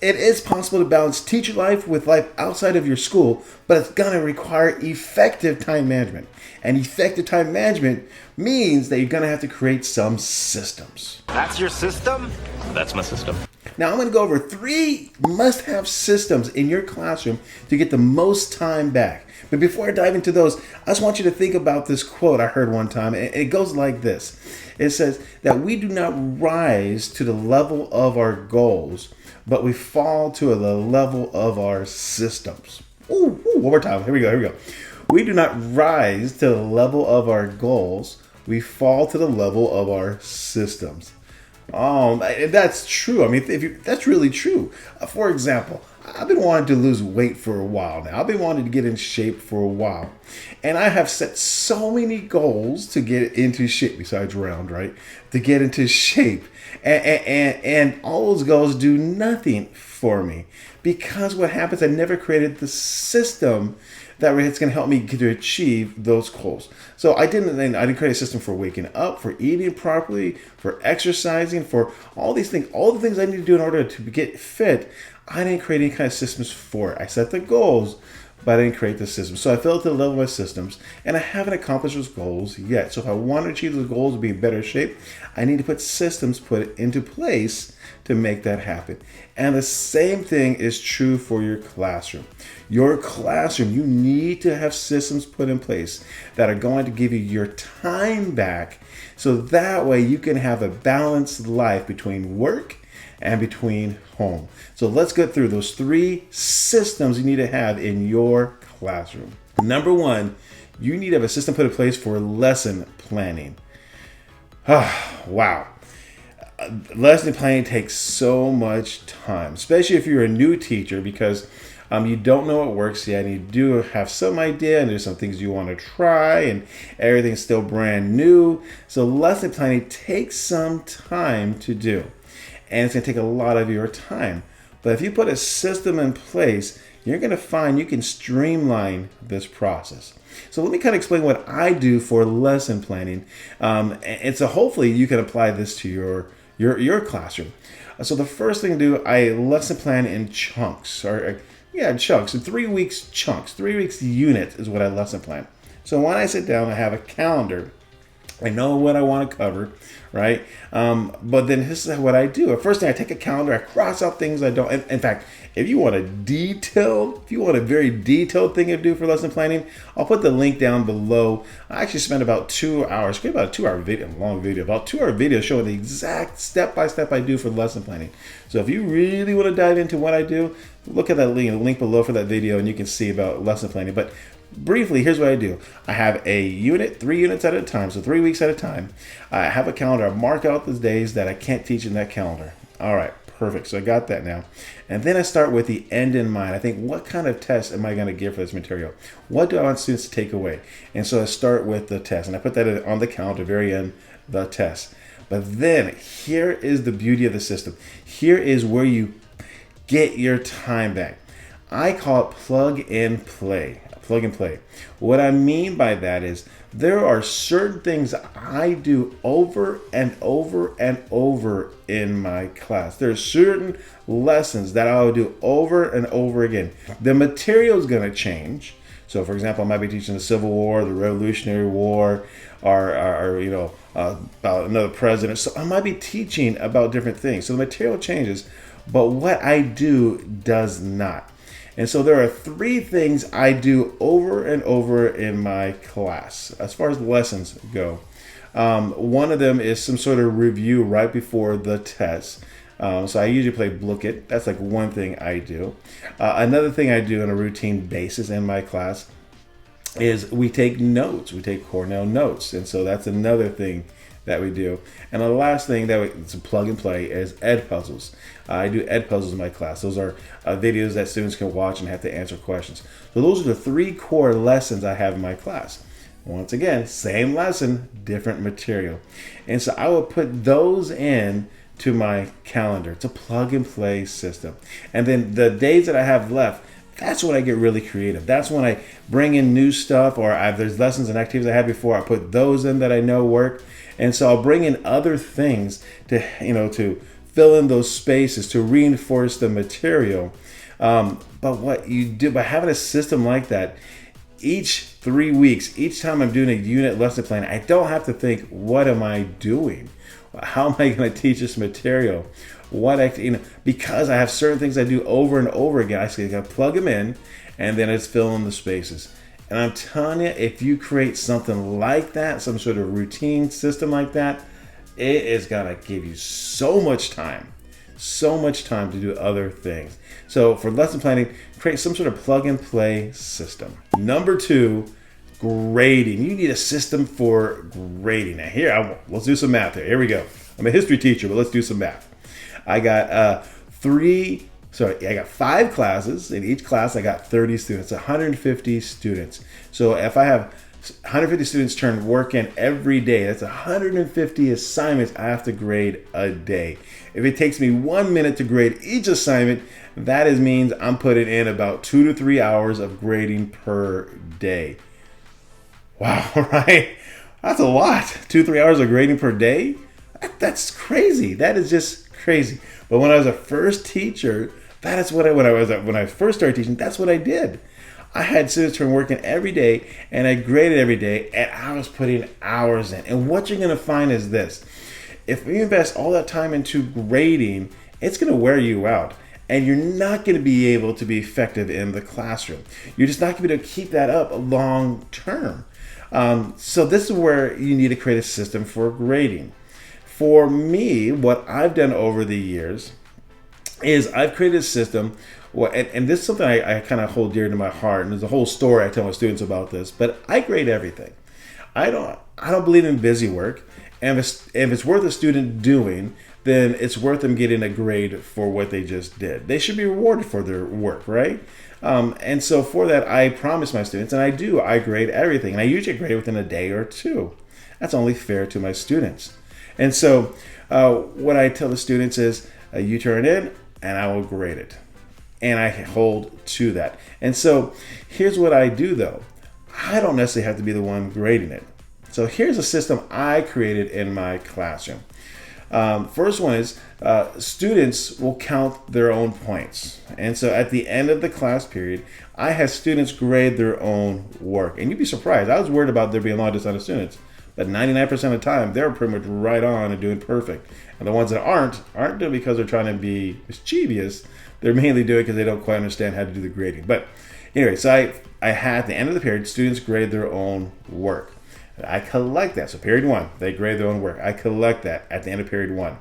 It is possible to balance teacher life with life outside of your school, but it's going to require effective time management. And effective time management means that you're going to have to create some systems. That's your system? That's my system. Now I'm going to go over 3 must-have systems in your classroom to get the most time back. But before I dive into those, I just want you to think about this quote I heard one time. And it goes like this. It says that we do not rise to the level of our goals, but we fall to the level of our systems. Ooh, one more time. Here we go. We do not rise to the level of our goals. We fall to the level of our systems. That's true. I mean, that's really true. For example, I've been wanting to lose weight for a while now. I've been wanting to get in shape for a while. And I have set so many goals to get into shape, besides round, right? To get into shape. And all those goals do nothing for me. Because what happens, I never created the system that it's going to help me to achieve those goals. So I didn't create a system for waking up, for eating properly, for exercising, for all these things, all the things I need to do in order to get fit. I didn't create any kind of systems for it. I set the goals, but I didn't create the system. So I fell to the level of my systems, and I haven't accomplished those goals yet. So if I want to achieve those goals to be in better shape, I need to put systems into place to make that happen. And the same thing is true for your classroom. Your classroom, you need to have systems put in place that are going to give you your time back, so that way you can have a balanced life between work and between home. So let's get through those 3 systems you need to have in your classroom. Number 1, you need to have a system put in place for lesson planning. Wow. Lesson planning takes so much time, especially if you're a new teacher, because you don't know what works yet, and you do have some idea, and there's some things you want to try, and everything's still brand new. So lesson planning takes some time to do, and it's going to take a lot of your time. But if you put a system in place, you're going to find you can streamline this process. So let me kind of explain what I do for lesson planning, and so hopefully you can apply this to your classroom. So the first thing to do, I lesson plan in chunks, chunks, in 3 weeks chunks, 3 weeks unit is what I lesson plan. So when I sit down, I have a calendar. I know what I want to cover, right? But then this is what I do. The first thing, I take a calendar, I cross out things I don't. In fact, if you want a very detailed thing to do for lesson planning, I'll put the link down below. I actually spent about 2 hours, about a 2-hour video, long video, about 2-hour video showing the exact step-by-step I do for lesson planning. So if you really want to dive into what I do, look at that link below for that video, and you can see about lesson planning. But briefly, here's what I do. I have a unit, 3 units at a time, so 3 weeks at a time. I have a calendar. I mark out the days that I can't teach in that calendar. All right, perfect. So I got that now. And then I start with the end in mind. I think, what kind of test am I going to give for this material? What do I want students to take away? And so I start with the test, and I put that on the calendar, very end, the test. But then here is the beauty of the system. Here is where you get your time back. I call it plug and play. Plug and play. What I mean by that is there are certain things I do over and over and over in my class. There are certain lessons that I'll do over and over again. The material is going to change. So, for example, I might be teaching the Civil War, the Revolutionary War, or about another president. So I might be teaching about different things. So the material changes, but what I do does not. And so there are 3 things I do over and over in my class as far as lessons go. One of them is some sort of review right before the test. So I usually play Book It. That's like one thing I do. Another thing I do on a routine basis in my class is we take notes. We take Cornell notes. And so that's another thing that we do. And the last thing it's a plug and play is Edpuzzles. I do Edpuzzles in my class. Those are videos that students can watch and have to answer questions. So those are the 3 core lessons I have in my class. Once again, same lesson, different material. And so I will put those in to my calendar. It's a plug and play system. And then the days that I have left, that's when I get really creative. That's when I bring in new stuff, or there's lessons and activities I had before. I put those in that I know work. And so I'll bring in other things to fill in those spaces, to reinforce the material. But what you do by having a system like that, each 3 weeks, each time I'm doing a unit lesson plan, I don't have to think, what am I doing? How am I going to teach this material? Because I have certain things I do over and over again, I just got to plug them in, and then I just fill in the spaces. And I'm telling you, if you create something like that, some sort of routine system like that, it is going to give you so much time to do other things. So for lesson planning, create some sort of plug and play system. Number 2, grading. You need a system for grading. Now let's do some math here. Here we go. I'm a history teacher, but let's do some math. I got 5 classes. In each class, I got 30 students, 150 students. So if I have 150 students turn work in every day, that's 150 assignments I have to grade a day. If it takes me 1 minute to grade each assignment, that means I'm putting in about 2 to 3 hours of grading per day. Wow, right? That's a lot. 2 to 3 hours of grading per day? That's crazy. That is just crazy. But when I was a first teacher, when I first started teaching, that's what I did. I had students turn work in every day, and I graded every day, and I was putting hours in. And what you're going to find is this. If you invest all that time into grading, it's going to wear you out. And you're not going to be able to be effective in the classroom. You're just not going to be able to keep that up long term. So this is where you need to create a system for grading. For me, what I've done over the years is I've created a system, and this is something I kind of hold dear to my heart, and there's a whole story I tell my students about this, but I grade everything. I don't believe in busy work, and if it's worth a student doing, then it's worth them getting a grade for what they just did. They should be rewarded for their work, right? And so for that, I promise my students, and I grade everything, and I usually grade within a day or 2. That's only fair to my students. And so what I tell the students is, you turn it in, and I will grade it. And I hold to that. And so here's what I do, though. I don't necessarily have to be the one grading it. So here's a system I created in my classroom. First one is students will count their own points. And so at the end of the class period, I have students grade their own work. And you'd be surprised. I was worried about there being a lot of dishonest students. But 99% of the time, they're pretty much right on and doing perfect. And the ones that aren't doing it because they're trying to be mischievous. They're mainly doing it because they don't quite understand how to do the grading. But anyway, so I had at the end of the period, students grade their own work. I collect that. So period 1, they grade their own work. I collect that at the end of period 1.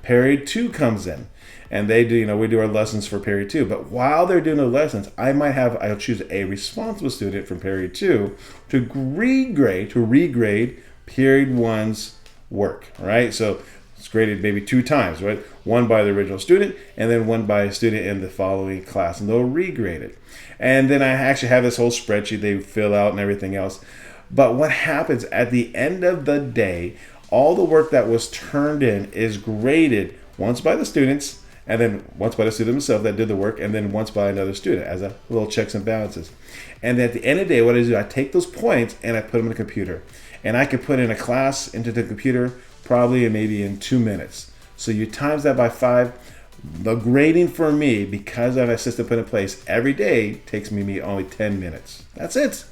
Period 2 comes in, and they do, we do our lessons for period 2. But while they're doing the lessons, I'll choose a responsible student from period 2 to regrade period 1's work, right? So it's graded maybe 2 times, right? One by the original student, and then one by a student in the following class, and they'll regrade it. And then I actually have this whole spreadsheet they fill out and everything else. But what happens at the end of the day, all the work that was turned in is graded once by the students, and then once by the student himself that did the work, and then once by another student as a little checks and balances. And at the end of the day, what I do, I take those points and I put them in the computer. And I could put in a class into the computer probably maybe in 2 minutes. So you times that by 5. The grading for me, because I have a system put in place every day, takes me only 10 minutes. That's it.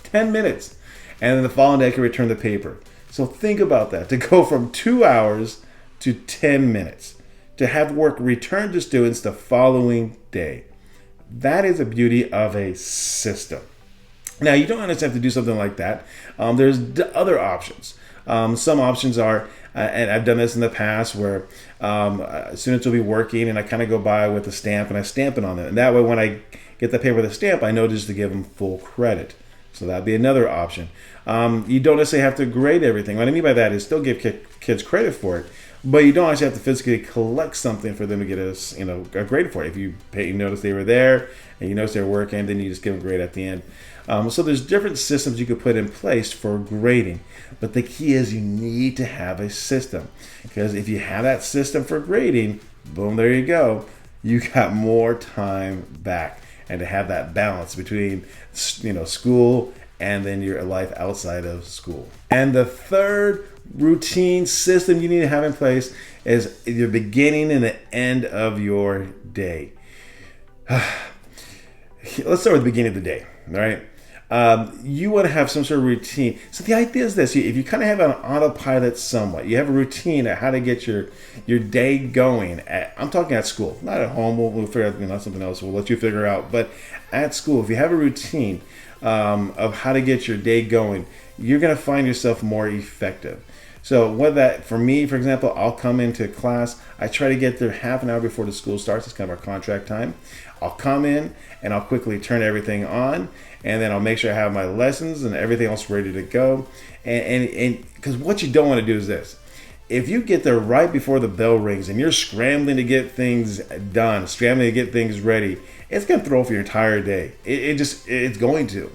10 minutes. And then the following day I can return the paper. So think about that. To go from 2 hours to 10 minutes. To have work returned to students the following day. That is the beauty of a system. Now, you don't necessarily have to do something like that. There's other options. Some options are, and I've done this in the past, where students will be working and I kind of go by with a stamp and I stamp it on it. And that way when I get the paper with a stamp, I know just to give them full credit. So that'd be another option. You don't necessarily have to grade everything. What I mean by that is still give kids credit for it, but you don't actually have to physically collect something for them to get a grade for it. If you notice they were there and you notice they're working, then you just give them a grade at the end. So there's different systems you could put in place for grading. But the key is you need to have a system. Because if you have that system for grading, boom, there you go. You got more time back. And to have that balance between school and then your life outside of school. And the third routine system you need to have in place is the beginning and the end of your day. Let's start with the beginning of the day, all right? You want to have some sort of routine. So the idea is this: if you kind of have an autopilot somewhat, you have a routine at how to get your day going. I'm talking at school, not at home. We'll figure out something else. We'll let you figure out. But at school, if you have a routine of how to get your day going, you're going to find yourself more effective. So what that, for me, for example, I'll come into class. I try to get there half an hour before the school starts. It's kind of our contract time. I'll come in and I'll quickly turn everything on, and then I'll make sure I have my lessons and everything else ready to go. And because what you don't want to do is this: if you get there right before the bell rings and you're scrambling to get things done, scrambling to get things ready, it's going to throw off your entire day. It's going to,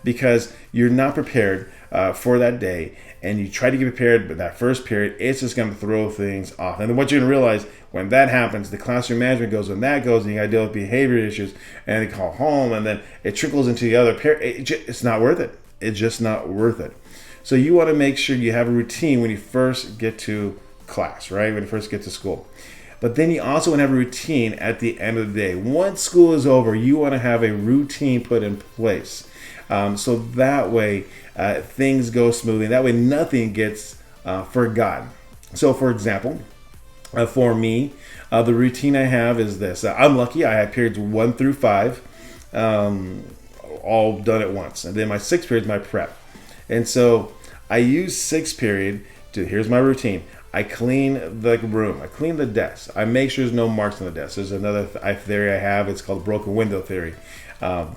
because you're not prepared for that day. And you try to get prepared, but that first period, it's just going to throw things off. And then what you're going to realize when that happens, the classroom management goes, when that goes, and you got to deal with behavior issues, and they call home, and then it trickles into the other period. It's not worth it. It's just not worth it. So you want to make sure you have a routine when you first get to class, right? When you first get to school. But then you also want to have a routine at the end of the day. Once school is over, you want to have a routine put in place. So that way things go smoothly. That way nothing gets forgotten. So for example, for me, the routine I have is this. I'm lucky. I have periods 1 through 5 all done at once. And then my 6th period is my prep. And so I use 6th period to, here's my routine. I clean the room. I clean the desk. I make sure there's no marks on the desk. There's another theory I have. It's called broken window theory.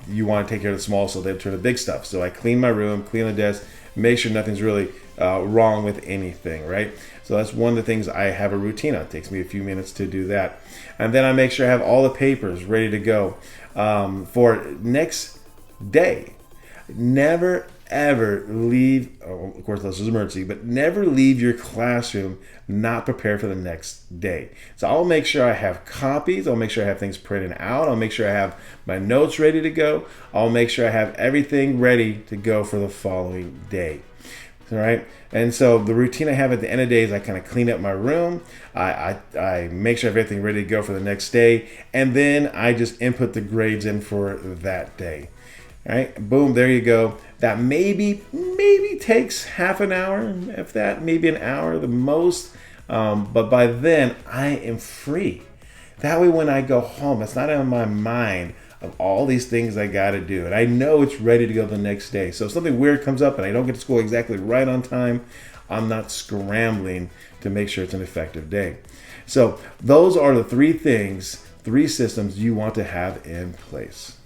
You want to take care of the small so they turn the big stuff. So I clean my room, clean the desk, make sure nothing's really wrong with anything, right? So that's one of the things I have a routine on. It takes me a few minutes to do that. And then I make sure I have all the papers ready to go for next day. Never ever leave, of course this is emergency, but never leave your classroom not prepared for the next day. So I'll make sure I have copies. I'll make sure I have things printed out. I'll make sure I have my notes ready to go. I'll make sure I have everything ready to go for the following day. All right. And so the routine I have at the end of the day is I kind of clean up my room. I make sure I have everything ready to go for the next day. And then I just input the grades in for that day. All right, boom, there you go. That maybe takes half an hour, if that, maybe an hour the most. But by then, I am free. That way, when I go home, it's not in my mind of all these things I got to do. And I know it's ready to go the next day. So if something weird comes up and I don't get to school exactly right on time, I'm not scrambling to make sure it's an effective day. So those are the 3 systems you want to have in place.